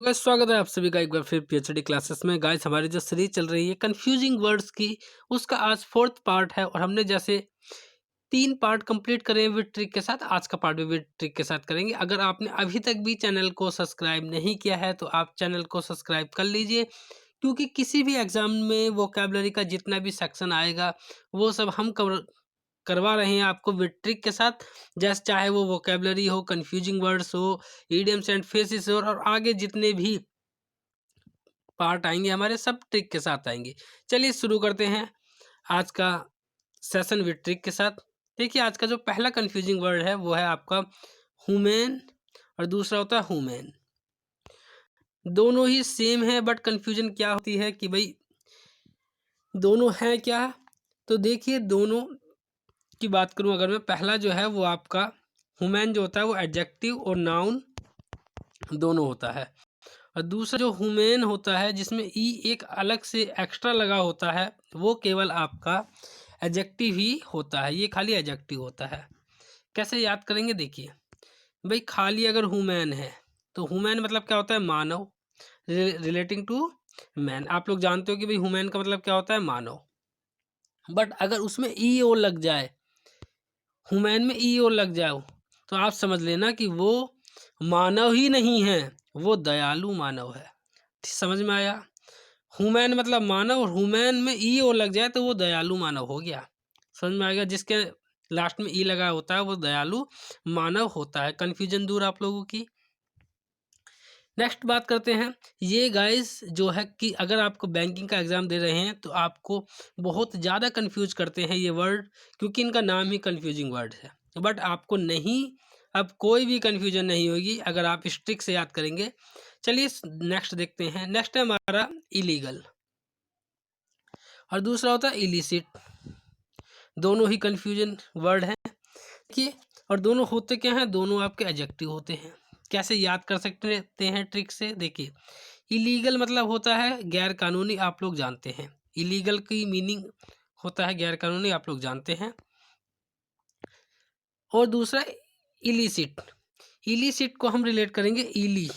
Guys स्वागत है आप सभी का एक बार फिर पीएचडी क्लासेस में। गाइस हमारी जो सीरीज चल रही है कंफ्यूजिंग वर्ड्स की, उसका आज फोर्थ पार्ट है और हमने जैसे 3 पार्ट कंप्लीट करे विद ट्रिक के साथ, आज का पार्ट भी विद ट्रिक के साथ करेंगे। अगर आपने अभी तक भी चैनल को सब्सक्राइब नहीं किया है तो आप चैनल को सब्सक्राइब कर लीजिए, क्योंकि किसी भी एग्जाम में वोकैबुलरी का जितना भी सेक्शन आएगा वो सब हम कवर करवा रहे हैं आपको विद ट्रिक के साथ। जैसे चाहे वो वोकैबुलरी हो, कंफ्यूजिंग वर्ड्स हो, इडियम्स एंड फ्रेजेस हो, और आगे जितने भी पार्ट आएंगे हमारे सब ट्रिक के साथ आएंगे। चलिए शुरू करते हैं आज का सेशन विद ट्रिक के साथ। देखिए आज का जो पहला कंफ्यूजिंग वर्ड है वो है आपका हुमेन, और दूसरा होता है हुमेन। दोनों ही सेम है, बट कंफ्यूजन क्या होती है कि भाई दोनों है क्या। तो देखिए दोनों की बात करूं अगर मैं, पहला जो है वो आपका हुमेन जो होता है वो एडजेक्टिव और नाउन दोनों होता है, और दूसरा जो हुमेन होता है जिसमें ई एक अलग से एक्स्ट्रा लगा होता है वो केवल आपका एडजेक्टिव ही होता है, ये खाली एडजेक्टिव होता है। कैसे याद करेंगे, देखिए भाई खाली अगर हुमैन है तो हुमैन मतलब क्या होता है, मानव, रिलेटिंग टू मैन। आप लोग जानते हो कि भाई हुमैन का मतलब क्या होता है, मानव। बट अगर उसमें ई ओ लग जाए, हुमैन में ई ओ लग जाए, तो आप समझ लेना कि वो मानव ही नहीं है, वो दयालु मानव है। समझ में आया? हुमैन मतलब मानव, और हुमैन में ई ओ लग जाए तो वो दयालु मानव हो गया। समझ में आएगा? जिसके लास्ट में ई लगा होता है वो दयालु मानव होता है। कन्फ्यूजन दूर आप लोगों की। नेक्स्ट बात करते हैं, ये गाइस जो है कि अगर आपको बैंकिंग का एग्जाम दे रहे हैं तो आपको बहुत ज़्यादा कंफ्यूज करते हैं ये वर्ड, क्योंकि इनका नाम ही कंफ्यूजिंग वर्ड है। बट आपको नहीं, अब कोई भी कंफ्यूजन नहीं होगी अगर आप स्ट्रिक से याद करेंगे। चलिए नेक्स्ट देखते हैं। नेक्स्ट है हमारा इलीगल, और दूसरा होता है इलिसिट। दोनों ही कंफ्यूजन वर्ड हैं देखिए, और दोनों होते क्या हैं, दोनों आपके एडजेक्टिव होते हैं। कैसे याद कर सकते हैं ट्रिक से, देखिए इलीगल मतलब होता है गैर कानूनी, आप लोग जानते हैं इलीगल की मीनिंग होता है गैर कानूनी, आप लोग जानते हैं। और दूसरा इलिसिट, इलिसिट को हम रिलेट करेंगे इली,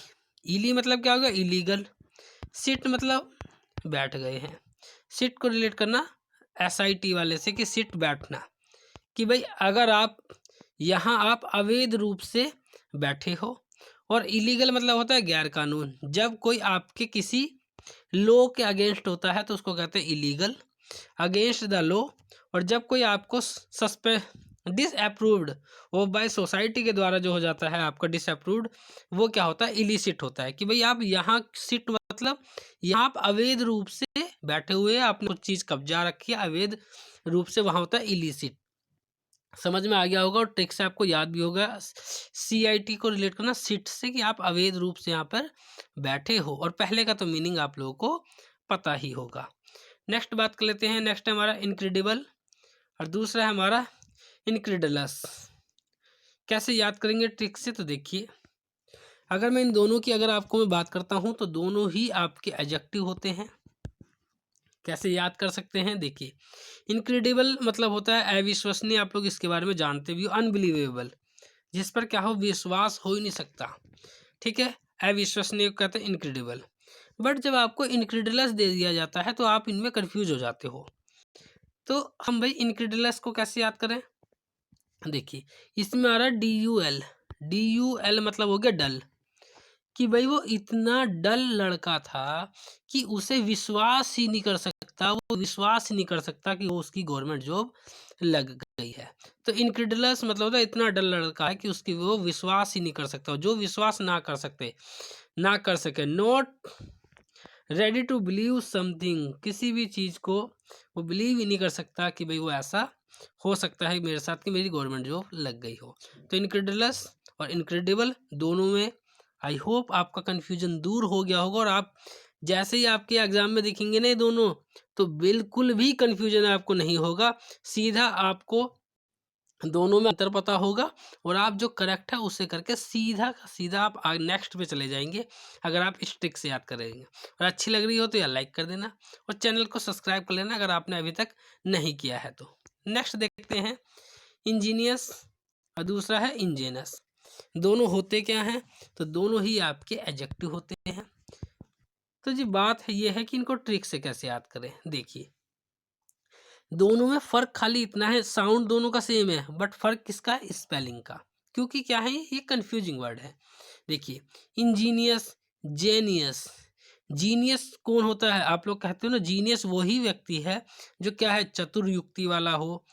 इली मतलब क्या होगा, इलीगल। सिट मतलब बैठ गए हैं, सिट को रिलेट करना SIT वाले से कि सिट बैठना, कि भाई अगर आप यहाँ आप अवैध रूप से बैठे हो। और इलीगल मतलब होता है गैर कानून, जब कोई आपके किसी लॉ के अगेंस्ट होता है तो उसको कहते हैं इलीगल, अगेंस्ट द लॉ। और जब कोई आपको डिसअप्रूव्ड, वो बाय सोसाइटी के द्वारा जो हो जाता है आपका डिसअप्रूव्ड, वो क्या होता है, इलिसिट होता है। कि भाई आप यहाँ सिट मतलब यहाँ आप अवैध रूप से बैठे हुए हैं, आपने कुछ चीज़ कब्जा रखी है अवैध रूप से, वहाँ होता है इलिसिट। समझ में आ गया होगा, और ट्रिक से आपको याद भी होगा CIT को रिलेट करना सिट से, कि आप अवैध रूप से यहाँ पर बैठे हो। और पहले का तो मीनिंग आप लोगों को पता ही होगा। नेक्स्ट बात कर लेते हैं। नेक्स्ट है हमारा इनक्रेडिबल, और दूसरा है हमारा इनक्रेडलस। कैसे याद करेंगे ट्रिक से, तो देखिए अगर मैं इन दोनों की अगर आपको मैं बात करता हूँ तो दोनों ही आपके एडजेक्टिव होते हैं। कैसे याद कर सकते हैं, देखिए इनक्रेडिबल मतलब होता है अविश्वसनीय, आप लोग इसके बारे में जानते भी हो। अनबिलीवेबल, जिस पर क्या हो, विश्वास हो ही नहीं सकता, ठीक है, अविश्वसनीय कहते हैं इनक्रेडिबल। बट जब आपको इनक्रेडिलस दे दिया जाता है तो आप इनमें कंफ्यूज हो जाते हो। तो हम भाई इनक्रेडिलस को कैसे याद करें, देखिए इसमें आ रहा है DUL, DUL मतलब हो गया डल, कि भाई वो इतना डल लड़का था कि उसे विश्वास ही नहीं कर सकता, वो विश्वास ही नहीं कर सकता कि वो उसकी गवर्नमेंट जॉब लग गई है। तो इनक्रेडुलस मतलब होता है इतना डल लड़का है कि उसकी वो विश्वास ही नहीं कर सकता, जो विश्वास ना कर सकते, ना कर सके। Not ready to believe something, किसी भी चीज़ को वो बिलीव ही नहीं कर सकता कि भाई वो ऐसा हो सकता है मेरे साथ कि मेरी गवर्नमेंट जॉब लग गई हो। तो इनक्रेडुलस और इनक्रेडिबल दोनों में आई होप आपका कन्फ्यूजन दूर हो गया होगा, और आप जैसे ही आपके एग्जाम में दिखेंगे ना ये दोनों, तो बिल्कुल भी कन्फ्यूजन आपको नहीं होगा, सीधा आपको दोनों में अंतर पता होगा, और आप जो करेक्ट है उससे करके सीधा सीधा आप नेक्स्ट पे चले जाएंगे अगर आप इस ट्रिक से याद करेंगे। और अच्छी लग रही हो तो यार लाइक कर देना, और चैनल को सब्सक्राइब कर लेना अगर आपने अभी तक नहीं किया है तो। नेक्स्ट देखते हैं इंजीनियस, और दूसरा है इंजेनस। दोनों होते क्या हैं, तो दोनों ही आपके एडजेक्टिव होते हैं। तो जी बात है ये है कि इनको ट्रिक से कैसे याद करें। देखिए, दोनों में फ़र्क खाली इतना है, साउंड दोनों का सेम है, बट फ़र्क किसका है? स्पेलिंग का। क्योंकि क्या है, ये कन्फ्यूजिंग वर्ड है। देखिए, इंजीनियस, जेनियस। जीनियस कौन होता है? आप लोग कहते हो ना, जीनियस वही व्यक्ति है जो क्या है, चतुर युक्ति वाला हो,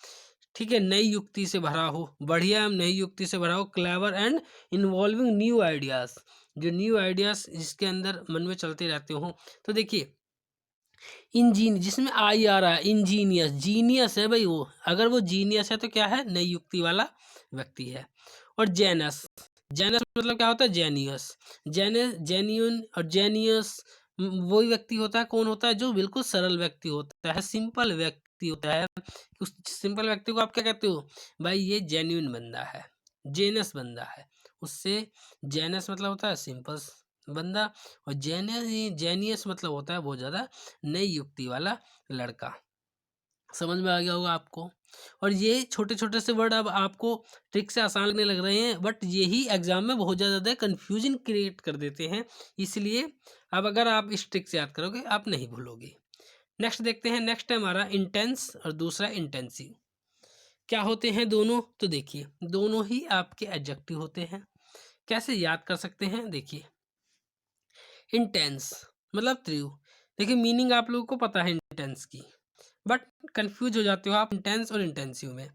ठीक है, नई युक्ति से भरा हो, बढ़िया एवं नई युक्ति से भरा हो, clever and involving new ideas, जो न्यू आइडियाज जिसके अंदर मन में चलते रहते हो। तो देखिए, इंजीन जिसमें आई आ रहा है, इंजीनियस, जीनियस है भाई वो। अगर वो जीनियस है तो क्या है, नई युक्ति वाला व्यक्ति है। और जेनस, जेनस मतलब क्या होता है? जेनियस। जेन्यून और जेनियस वही व्यक्ति होता है, कौन होता है? जो बिल्कुल सरल व्यक्ति होता है, सिंपल व्यक्ति होता है। उस सिंपल व्यक्ति को आप क्या कहते हो? भाई ये जेन्यून बंदा है, जेनस बंदा है। उससे जेनस मतलब होता है सिंपल बंदा, और जेनियस मतलब होता है बहुत ज़्यादा नई युक्ति वाला लड़का। समझ में आ गया होगा आपको। और ये छोटे छोटे से वर्ड अब आपको ट्रिक से आसान लगने लग रहे हैं, बट यही एग्जाम में बहुत ज़्यादा कंफ्यूजन क्रिएट कर देते हैं। इसलिए अब अगर आप इस ट्रिक से याद करोगे, आप नहीं भूलोगे। नेक्स्ट देखते हैं। नेक्स्ट है हमारा इंटेंस और दूसरा इंटेंसिव। क्या होते हैं दोनों? तो देखिए, दोनों ही आपके एडजेक्टिव होते हैं। कैसे याद कर सकते हैं? देखिए, इंटेंस मतलब तीव्र। देखिए, मीनिंग आप लोगों को पता है इंटेंस की, बट कंफ्यूज हो जाते हो आप इंटेंस और इंटेंसिव में।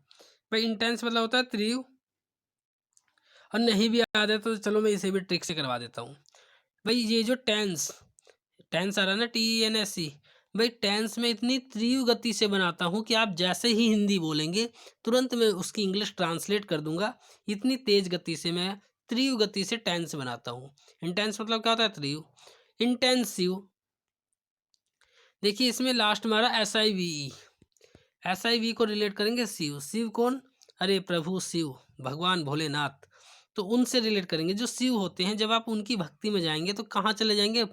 भाई इंटेंस मतलब होता है तीव्र, और नहीं भी याद है तो चलो मैं इसे भी ट्रिक से करवा देता हूँ। भाई ये जो टेंस, टेंस आ रहा है ना, TENSE, भाई टेंस में इतनी तीव्र गति से बनाता हूँ कि आप जैसे ही हिंदी बोलेंगे तुरंत मैं उसकी इंग्लिश ट्रांसलेट कर दूंगा। इतनी तेज गति से मैं तीव्र गति से टेंस बनाता हूँ। इंटेंस मतलब क्या होता है? तीव्र। इंटेंसिव, देखिए इसमें लास्ट हमारा SIVE, SIV को रिलेट करेंगे शिव। शिव कौन? अरे प्रभु शिव, भगवान भोलेनाथ। तो उनसे रिलेट करेंगे जो शिव होते हैं। जब आप उनकी भक्ति में जाएंगे तो कहाँ चले जाएंगे?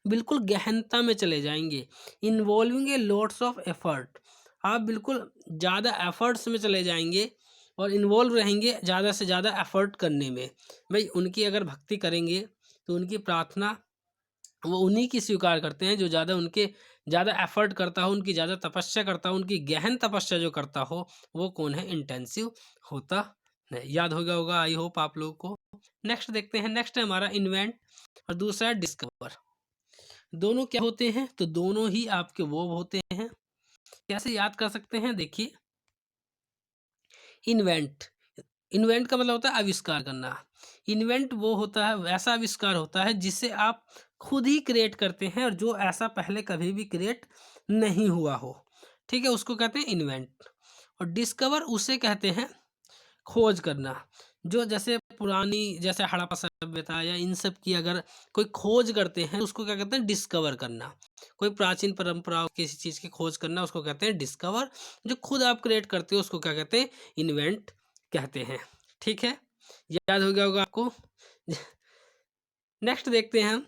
बिल्कुल गहनता में चले जाएंगे। Involving A lots of effort, आप बिल्कुल ज़्यादा एफर्ट्स में चले जाएंगे और इन्वॉल्व रहेंगे ज़्यादा से ज़्यादा एफर्ट करने में। भाई उनकी अगर भक्ति करेंगे तो उनकी प्रार्थना वो उन्हीं की स्वीकार करते हैं जो ज़्यादा एफर्ट करता हो, उनकी ज़्यादा तपस्या करता हो, उनकी गहन तपस्या जो करता हो, वो कौन है? इंटेंसिव होता है। याद हो गया होगा आई होप आप लोगों को। नेक्स्ट देखते हैं। नेक्स्ट है हमारा इन्वेंट और दूसरा है डिस्कवर। दोनों क्या होते हैं? तो दोनों ही आपके वो होते हैं। कैसे याद कर सकते हैं? देखिए, इन्वेंट, इन्वेंट का मतलब होता है आविष्कार करना। इन्वेंट वो होता है, वैसा आविष्कार होता है जिसे आप खुद ही क्रिएट करते हैं और जो ऐसा पहले कभी भी क्रिएट नहीं हुआ हो, ठीक है, उसको कहते हैं इन्वेंट। और डिस्कवर उसे कहते हैं खोज करना। जो जैसे पुरानी, जैसे हड़प्पा सभ्यता या इन सब की अगर कोई खोज करते हैं उसको क्या कहते हैं? डिस्कवर करना। कोई प्राचीन परंपरा किसी चीज़ की खोज करना उसको कहते हैं डिस्कवर। जो खुद आप क्रिएट करते हो उसको क्या कहते हैं? इन्वेंट कहते हैं। ठीक है, याद हो गया होगा आपको। नेक्स्ट देखते हैं हम।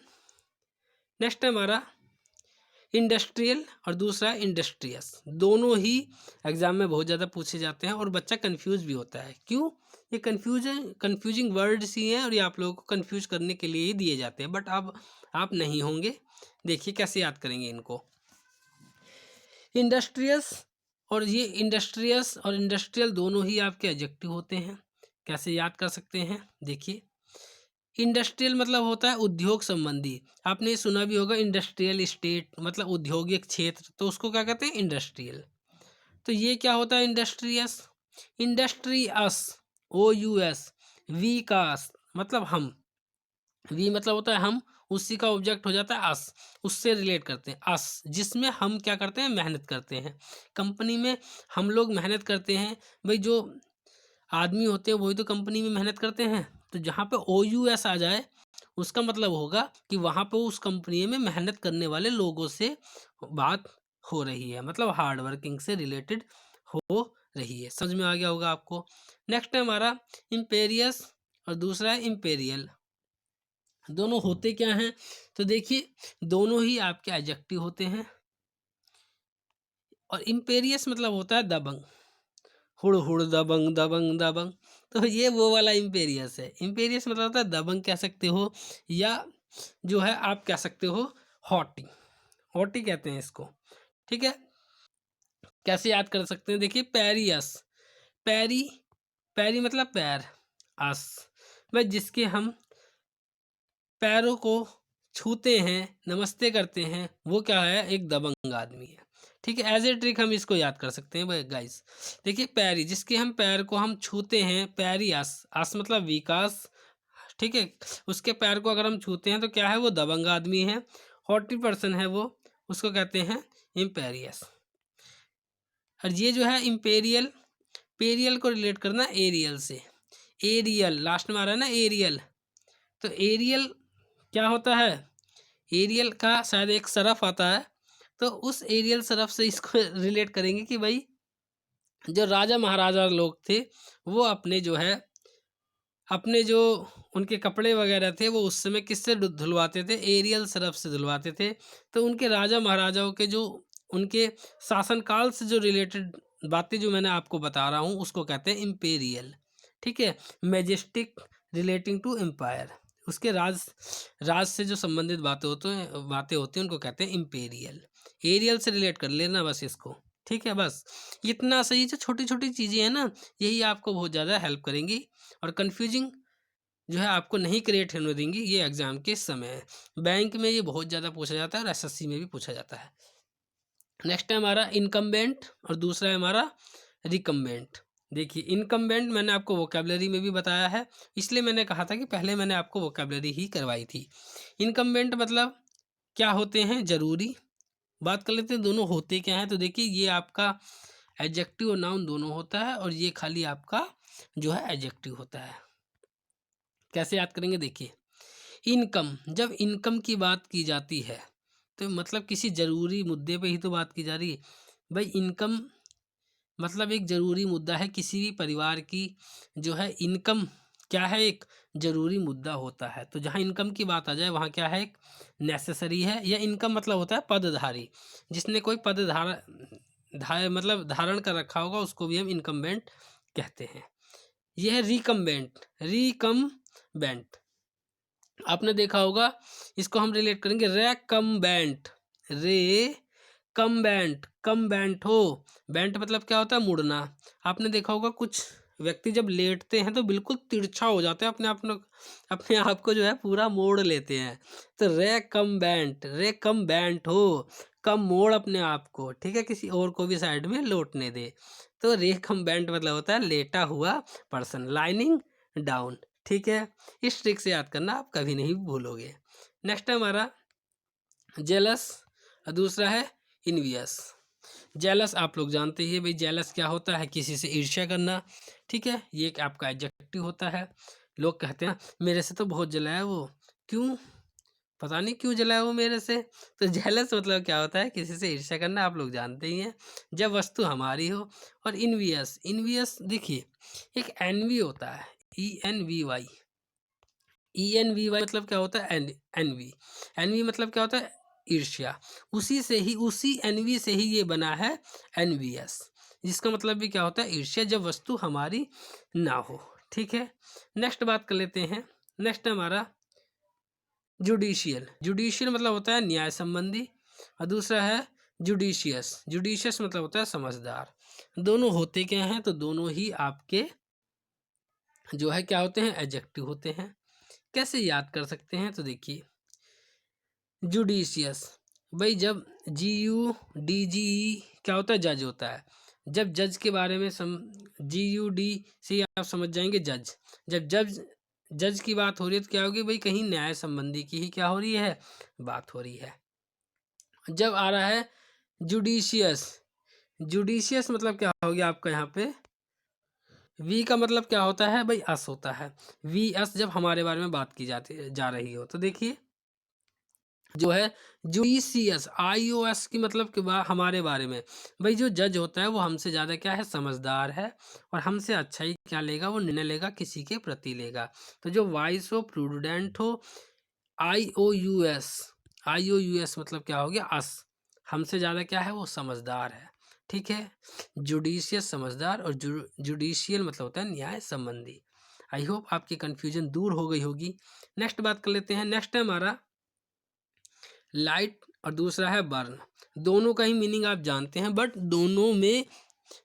नेक्स्ट है हमारा इंडस्ट्रियल और दूसरा इंडस्ट्रियस। दोनों ही एग्जाम में बहुत ज़्यादा पूछे जाते हैं और बच्चा कंफ्यूज भी होता है। क्यों? ये कंफ्यूजिंग वर्ड्स ही हैं और ये आप लोगों को कंफ्यूज करने के लिए ही दिए जाते हैं, बट अब आप नहीं होंगे। देखिए कैसे याद करेंगे इनको। इंडस्ट्रियस और ये इंडस्ट्रियस और इंडस्ट्रियल दोनों ही आपके एडजेक्टिव होते हैं। कैसे याद कर सकते हैं? देखिए, इंडस्ट्रियल मतलब होता है उद्योग संबंधी। आपने सुना भी होगा इंडस्ट्रियल स्टेट, मतलब औद्योगिक क्षेत्र, तो उसको क्या कहते हैं? इंडस्ट्रियल। तो ये क्या होता है? इंडस्ट्रियस। इंडस्ट्रियस, OUS, वी का मतलब हम, वी मतलब होता है हम, उसी का ऑब्जेक्ट हो जाता है अस, उससे रिलेट करते हैं अस, जिसमें हम क्या करते हैं? मेहनत करते हैं। कंपनी में हम लोग मेहनत करते हैं। भाई जो आदमी होते हैं वही तो कंपनी में मेहनत करते हैं। तो जहाँ पे OUS आ जाए उसका मतलब होगा कि वहाँ पे उस कंपनी में मेहनत करने वाले लोगों से बात हो रही है, मतलब हार्ड वर्किंग से रिलेटेड हो रही है। समझ में आ गया होगा आपको। नेक्स्ट है हमारा इम्पेरियस और दूसरा है इम्पेरियल। दोनों होते क्या हैं? तो देखिए, दोनों ही आपके एडजेक्टिव होते हैं। और इम्पेरियस मतलब होता है दबंग, हुड़ हुड़ दबंग दबंग दबंग। तो ये वो वाला इम्पेरियस है। इम्पेरियस मतलब होता है दबंग कह सकते हो, या जो है आप कह सकते हो हॉटी, हॉटी कहते हैं इसको। ठीक है, कैसे याद कर सकते हैं, देखिए पेरियस, पैरी, पैरी मतलब पैर, अस भाई जिसके हम पैरों को छूते हैं, नमस्ते करते हैं, वो क्या है, एक दबंग आदमी है। ठीक है, एज ए ट्रिक हम इसको याद कर सकते हैं भाई गाइस। देखिए पैरी, जिसके हम पैर को हम छूते हैं, पैरी आस, आस मतलब विकास। ठीक है, उसके पैर को अगर हम छूते हैं तो क्या है, वो दबंग आदमी है, हॉटी पर्सन है वो, उसको कहते हैं इम्पेरियस। और ये जो है इम्पेरियल, पेरियल को रिलेट करना एरियल से, एरियल लास्ट में आ रहा है ना, एरियल, तो एरियल क्या होता है, एरियल का शायद एक सरफ आता है, तो उस एरियल सरफ से इसको रिलेट करेंगे कि भाई जो राजा महाराजा लोग थे वो अपने जो है, अपने जो उनके कपड़े वगैरह थे वो उस समय किससे धुलवाते थे, एरियल सरफ से धुलवाते थे। तो उनके राजा महाराजाओं के जो उनके शासनकाल से जो रिलेटेड बातें जो मैंने आपको बता रहा हूँ उसको कहते हैं इम्पेरियल। ठीक है, मैजेस्टिक रिलेटिंग टू एम्पायर, उसके राज से जो संबंधित बातें होती हैं उनको कहते हैं इम्पेरियल। एरियल से रिलेट कर लेना बस इसको। ठीक है, बस इतना सही, जो छोटी छोटी चीज़ें हैं ना यही आपको बहुत ज़्यादा हेल्प करेंगी और कन्फ्यूजिंग जो है आपको नहीं क्रिएट होने देंगी ये एग्जाम के समय। बैंक में ये बहुत ज़्यादा पूछा जाता है और एसएससी में भी पूछा जाता है। नेक्स्ट है हमारा इनकम्बेंट और दूसरा है हमारा रिकम्बेंट। देखिए इनकम्बेंट मैंने आपको वोकेबलरी में भी बताया है, इसलिए मैंने कहा था कि पहले मैंने आपको वोकेबलरी ही करवाई थी। इनकम्बेंट मतलब क्या होते हैं, जरूरी। बात कर लेते हैं दोनों होते क्या हैं, तो देखिए ये आपका एडजेक्टिव और नाउन दोनों होता है और ये खाली आपका जो है एडजेक्टिव होता है। कैसे याद करेंगे, देखिए इनकम, जब इनकम की बात की जाती है तो मतलब किसी ज़रूरी मुद्दे पे ही तो बात की जा रही है भाई। इनकम मतलब एक ज़रूरी मुद्दा है किसी भी परिवार की, जो है इनकम क्या है, एक ज़रूरी मुद्दा होता है। तो जहाँ इनकम की बात आ जाए वहाँ क्या है, एक नेसेसरी है। या इनकम मतलब होता है पदधारी, जिसने कोई पद मतलब धारण कर रखा होगा उसको भी हम इनकम्बेंट कहते हैं। यह है रिकम्बेंट, रिकम्बेंट आपने देखा होगा, इसको हम रिलेट करेंगे रेकम्बेंट, रे कम बैंट, कम बैंट हो, बैंट मतलब क्या होता है, मुड़ना। आपने देखा होगा कुछ व्यक्ति जब लेटते हैं तो बिल्कुल तिरछा हो जाते हैं, अपने आप को जो है पूरा मोड़ लेते हैं। तो रे कम बैंट हो, कम मोड़ अपने आप को, ठीक है, किसी और को भी साइड में लौटने दे। तो रे कम बैंट मतलब होता है लेटा हुआ पर्सन, लाइनिंग डाउन। ठीक है, इस ट्रिक से याद करना आप कभी नहीं भूलोगे। नेक्स्ट है हमारा जेलस और दूसरा है इनवियस। जेलस आप लोग जानते ही है भाई, जेलस क्या होता है, किसी से ईर्ष्या करना। ठीक है, ये एक आपका एडजेक्टिव होता है। लोग कहते हैं मेरे से तो बहुत जला है वो, क्यों, पता नहीं क्यों जला है वो मेरे से। तो जेलस मतलब क्या होता है, किसी से ईर्ष्या करना, आप लोग जानते ही हैं, जब वस्तु हमारी हो। और इनवियस, इनवियस देखिए एक एनवी होता है, ENVY, ENVY मतलब क्या होता है, एनवी, एनवी मतलब क्या होता है, ईर्ष्या। उसी से ही, उसी एनवी से ही ये बना है एनवीएस, जिसका मतलब भी क्या होता है, ईर्ष्या, जब वस्तु हमारी ना हो। ठीक है, नेक्स्ट बात कर लेते हैं। नेक्स्ट है हमारा जुडिशियल, जुडिशियल मतलब होता है न्याय संबंधी, और दूसरा है जुडिशियस, जुडिशियस मतलब होता है समझदार। दोनों होते क्या हैं, तो दोनों ही आपके जो है क्या होते हैं, एडजेक्टिव होते हैं। कैसे याद कर सकते हैं, तो देखिए जुडिशियस भाई, जब GUDGE क्या होता है, जज होता है। जब जज के बारे में GUD से आप समझ जाएंगे जज। जब जज की बात हो रही है तो क्या होगी भाई, कहीं न्याय संबंधी की ही क्या हो रही है, बात हो रही है। जब आ रहा है जुडिशियस, जुडिशियस मतलब क्या हो गया आपका यहाँ पे, वी का मतलब क्या होता है भाई, अस होता है। वी अस जब हमारे बारे में बात की जाती जा रही हो, तो देखिए जो है जुडिशियस, IOS की मतलब के हमारे बारे में, भाई जो जज होता है वो हमसे ज़्यादा क्या है, समझदार है, और हमसे अच्छा ही क्या लेगा, वो निर्णय लेगा, किसी के प्रति लेगा। तो जो वाइस हो, प्रूडेंट हो, IOUS, IOUS मतलब क्या हो गया, अस, हमसे ज़्यादा क्या है, वो समझदार है। ठीक है, जुडिशियस समझदार, और जुडिशियल मतलब होता है न्याय संबंधी। आई होप आपकी कन्फ्यूजन दूर हो गई होगी। नेक्स्ट बात कर लेते हैं। नेक्स्ट है हमारा लाइट और दूसरा है बर्न। दोनों का ही मीनिंग आप जानते हैं, बट दोनों में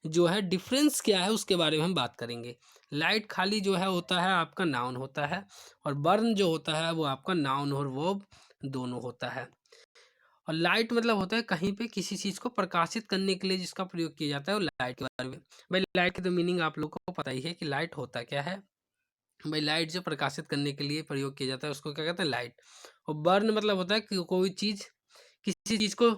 जो है डिफरेंस क्या है उसके बारे में हम बात करेंगे। लाइट खाली जो है होता है आपका नाउन होता है, और बर्न जो होता है वो आपका नाउन और वर्ब दोनों होता है। और लाइट मतलब होता है कहीं पे किसी चीज़ को प्रकाशित करने के लिए जिसका प्रयोग किया जाता है, वो लाइट के बारे में। भाई लाइट की तो मीनिंग आप लोगों को पता ही है कि लाइट होता क्या है। भाई लाइट जो प्रकाशित करने के लिए प्रयोग किया जाता है उसको क्या कहते हैं, लाइट। और बर्न मतलब होता है कि कोई चीज़, किसी चीज़ को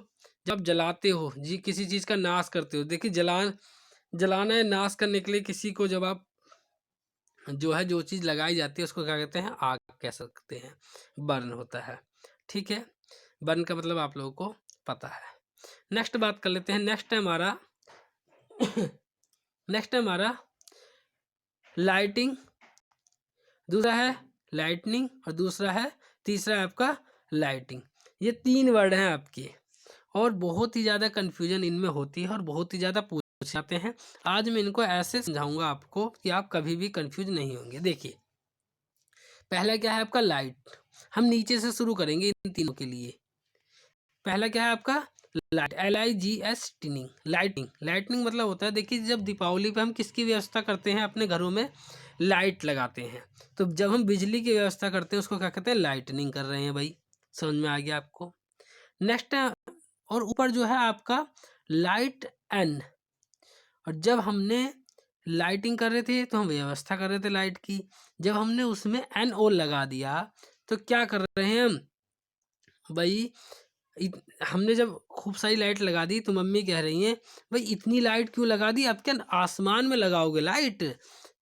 जब जलाते हो जी, किसी चीज़ का नाश करते हो। देखिए जलाना है, नाश करने के लिए किसी को जब आप जो है जो चीज़ लगाई जाती है उसको क्या कहते हैं, आग कह सकते हैं, बर्न होता है। ठीक है, बर्न का मतलब आप लोगों को पता है। नेक्स्ट बात कर लेते हैं। नेक्स्ट है हमारा नेक्स्ट है हमारा लाइटिंग, दूसरा है लाइटनिंग, और दूसरा है तीसरा है आपका लाइटिंग। ये 3 वर्ड हैं आपके, और बहुत ही ज़्यादा कन्फ्यूजन इनमें होती है और बहुत ही ज़्यादा पूछ जाते हैं। आज मैं इनको ऐसे समझाऊंगा आपको कि आप कभी भी कन्फ्यूज नहीं होंगे। देखिए पहला क्या है आपका लाइट, हम नीचे से शुरू करेंगे इन तीनों के लिए। पहला क्या है आपका light, LIGS tinning, lighting. Lightning मतलब होता है, देखिए जब दीपावली पे हम किसकी व्यवस्था करते हैं, अपने घरों में लाइट लगाते हैं। तो जब हम बिजली की व्यवस्था करते हैं उसको क्या कहते हैं, लाइटनिंग कर रहे हैं। भाई समझ में आ गया आपको। नेक्स्ट है, और ऊपर जो है आपका लाइट एन, और जब हमने लाइटिंग कर रहे थे तो हम व्यवस्था कर रहे थे लाइट की। जब हमने उसमें NO लगा दिया तो क्या कर रहे हैं हम, भाई हमने जब खूब सारी लाइट लगा दी तो मम्मी कह रही हैं भाई इतनी लाइट क्यों लगा दी, आप क्या आसमान में लगाओगे लाइट।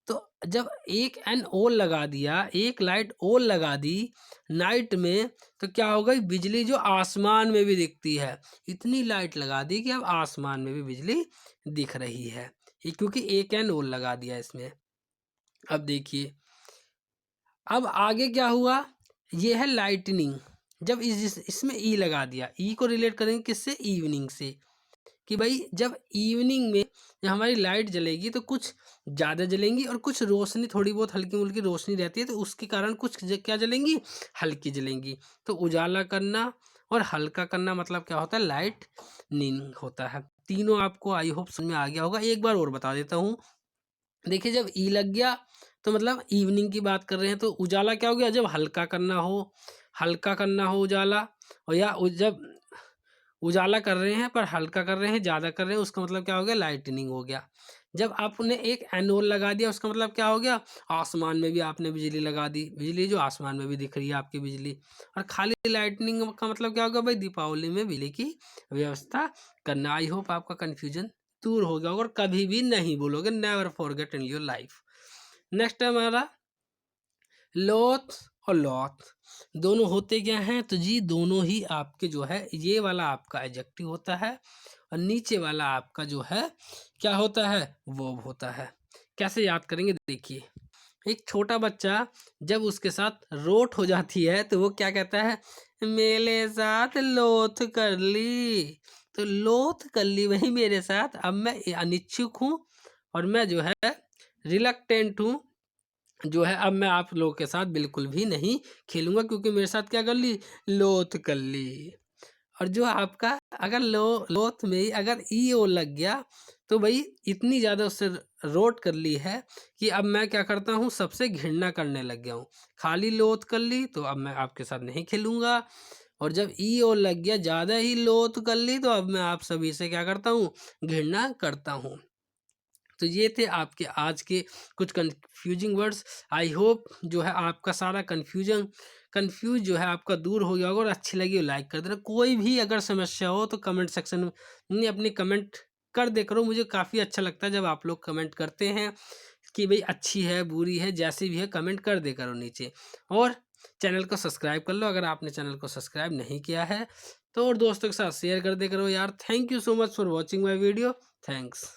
तो जब एक NO लगा दिया, एक लाइट और लगा दी नाइट में, तो क्या होगा, बिजली जो आसमान में भी दिखती है। इतनी लाइट लगा दी कि अब आसमान में भी बिजली दिख रही है, ये क्योंकि एक NO लगा दिया इसमें। अब देखिए अब आगे क्या हुआ, ये है लाइटनिंग। जब इसमें ई लगा दिया, ई को रिलेट करेंगे किससे, इवनिंग से, कि भाई जब इवनिंग में जब हमारी लाइट जलेगी तो कुछ ज़्यादा जलेंगी और कुछ रोशनी थोड़ी बहुत हल्की मुल्की रोशनी रहती है, तो उसके कारण कुछ क्या जलेंगी, हल्की जलेंगी। तो उजाला करना और हल्का करना मतलब क्या होता है, लाइट नींग होता है। तीनों आपको आई होप समझ में आ गया होगा। एक बार और बता देता हूँ। देखिए जब ई लग गया तो मतलब इवनिंग की बात कर रहे हैं, तो उजाला क्या हो गया, जब हल्का करना हो उजाला, और या जब उजाला कर रहे हैं पर हल्का कर रहे हैं, ज़्यादा कर रहे हैं, उसका मतलब क्या हो गया, लाइटनिंग हो गया। जब आपने एक एनोल लगा दिया उसका मतलब क्या हो गया, आसमान में भी आपने बिजली लगा दी, बिजली जो आसमान में भी दिख रही है आपकी बिजली। और खाली लाइटनिंग का मतलब क्या होगा, भाई दीपावली में बिजली की व्यवस्था करना। आई होप आपका कन्फ्यूजन दूर हो गया होगा और कभी भी नहीं बोलोगे, never forget in your life. Next है हमारा लोथ और लॉथ। दोनों होते क्या हैं, तो जी दोनों ही आपके जो है, ये वाला आपका एडजेक्टिव होता है और नीचे वाला आपका जो है क्या होता है, वर्ब होता है। कैसे याद करेंगे, देखिए एक छोटा बच्चा जब उसके साथ रोट हो जाती है तो वो क्या कहता है, मेरे साथ लोथ कर ली। तो लोथ कर ली वही मेरे साथ, अब मैं अनिच्छुक हूँ और मैं जो है रिलक्टेंट हूँ, जो है अब मैं आप लोगों के साथ बिल्कुल भी नहीं खेलूंगा, क्योंकि मेरे साथ क्या कर ली, लोथ कर ली। और जो आपका अगर लोथ में ही अगर ई ओ लग गया तो भाई इतनी ज़्यादा उससे रोट कर ली है कि अब मैं क्या करता हूँ, सबसे घृणा करने लग गया हूँ। खाली लोथ कर ली तो अब मैं आपके साथ नहीं खेलूंगा, और जब ई ओ लग गया, ज़्यादा ही लोथ कर ली, तो अब मैं आप सभी से क्या करता हूँ, घृणा करता हूँ। तो ये थे आपके आज के कुछ कन्फ्यूजिंग वर्ड्स। आई होप जो है आपका सारा कंफ्यूज जो है आपका दूर हो गया होगा, और अच्छी लगी हो लाइक कर देना। कोई भी अगर समस्या हो तो कमेंट सेक्शन में अपनी कमेंट कर दे करो। मुझे काफ़ी अच्छा लगता है जब आप लोग कमेंट करते हैं कि भाई अच्छी है बुरी है जैसी भी है, कमेंट कर दे करो नीचे। और चैनल को सब्सक्राइब कर लो अगर आपने चैनल को सब्सक्राइब नहीं किया है तो, और दोस्तों के साथ शेयर कर दे करो यार। Thank you so much for watching my video. Thanks.